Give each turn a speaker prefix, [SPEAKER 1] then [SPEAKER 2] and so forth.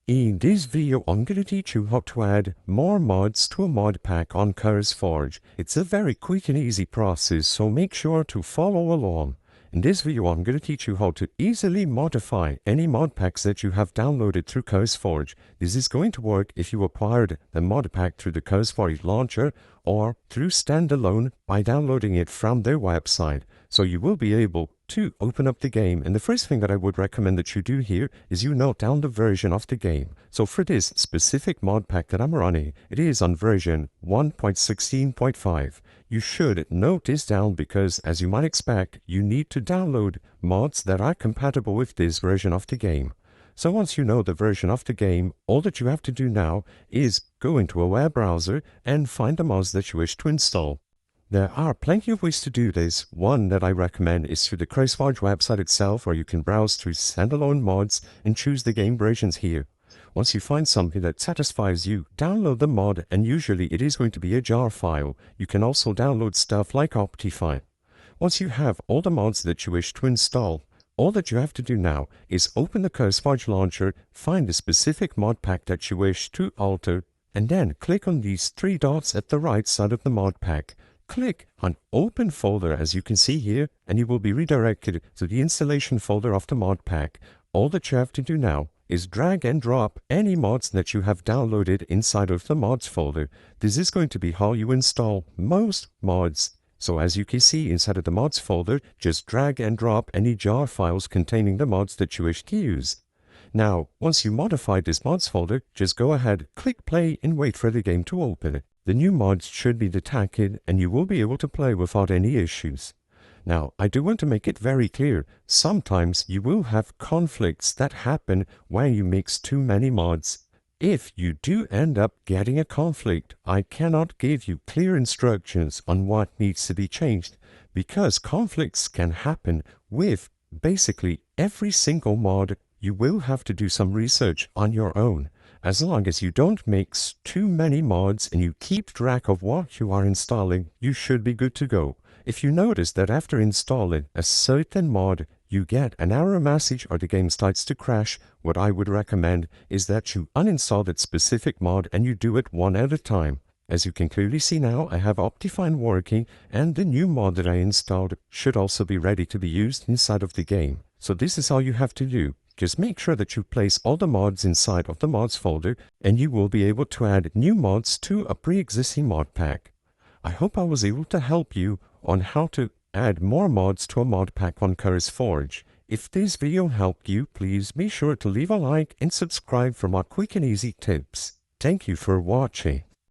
[SPEAKER 1] In this video, I'm going to teach you how to add more mods to a mod pack on Curseforge. It's a very quick and easy process, so make sure to follow along. In this video, I'm going to teach you how to easily modify any mod packs that you have downloaded through Curseforge. This is going to work if you acquired the mod pack through the Curseforge launcher or through standalone by downloading it from their website. So you will be able to open up the game, and the first thing that I would recommend that you do here is you note down the version of the game. So for this specific mod pack that I'm running, it is on version 1.16.5. You should note this down because, as you might expect, you need to download mods that are compatible with this version of the game. So once you know the version of the game, all that you have to do now is go into a web browser and find the mods that you wish to install. There are plenty of ways to do this. One that I recommend is through the Curseforge website itself, where you can browse through standalone mods and choose the game versions here. Once you find something that satisfies you, download the mod, and usually it is going to be a jar file. You can also download stuff like Optifine. Once you have all the mods that you wish to install, all that you have to do now is open the Curseforge launcher, find the specific mod pack that you wish to alter, and then click on these three dots at the right side of the mod pack. Click on Open Folder, as you can see here, and you will be redirected to the installation folder of the mod pack. All that you have to do now is drag and drop any mods that you have downloaded inside of the mods folder. This is going to be how you install most mods. So as you can see inside of the mods folder, just drag and drop any jar files containing the mods that you wish to use. Now, once you modify this mods folder, just go ahead, click play, and wait for the game to open. The new mods should be detected and you will be able to play without any issues. Now, I do want to make it very clear, sometimes you will have conflicts that happen when you mix too many mods. If you do end up getting a conflict, I cannot give you clear instructions on what needs to be changed, because conflicts can happen with basically every single mod. You will have to do some research on your own. As long as you don't mix too many mods and you keep track of what you are installing, you should be good to go. If you notice that after installing a certain mod, you get an error message or the game starts to crash, what I would recommend is that you uninstall that specific mod and you do it one at a time. As you can clearly see now, I have Optifine working, and the new mod that I installed should also be ready to be used inside of the game. So this is all you have to do. Just make sure that you place all the mods inside of the mods folder, and you will be able to add new mods to a pre-existing mod pack. I hope I was able to help you on how to add more mods to a mod pack on Curseforge. If this video helped you, please be sure to leave a like and subscribe for more quick and easy tips. Thank you for watching.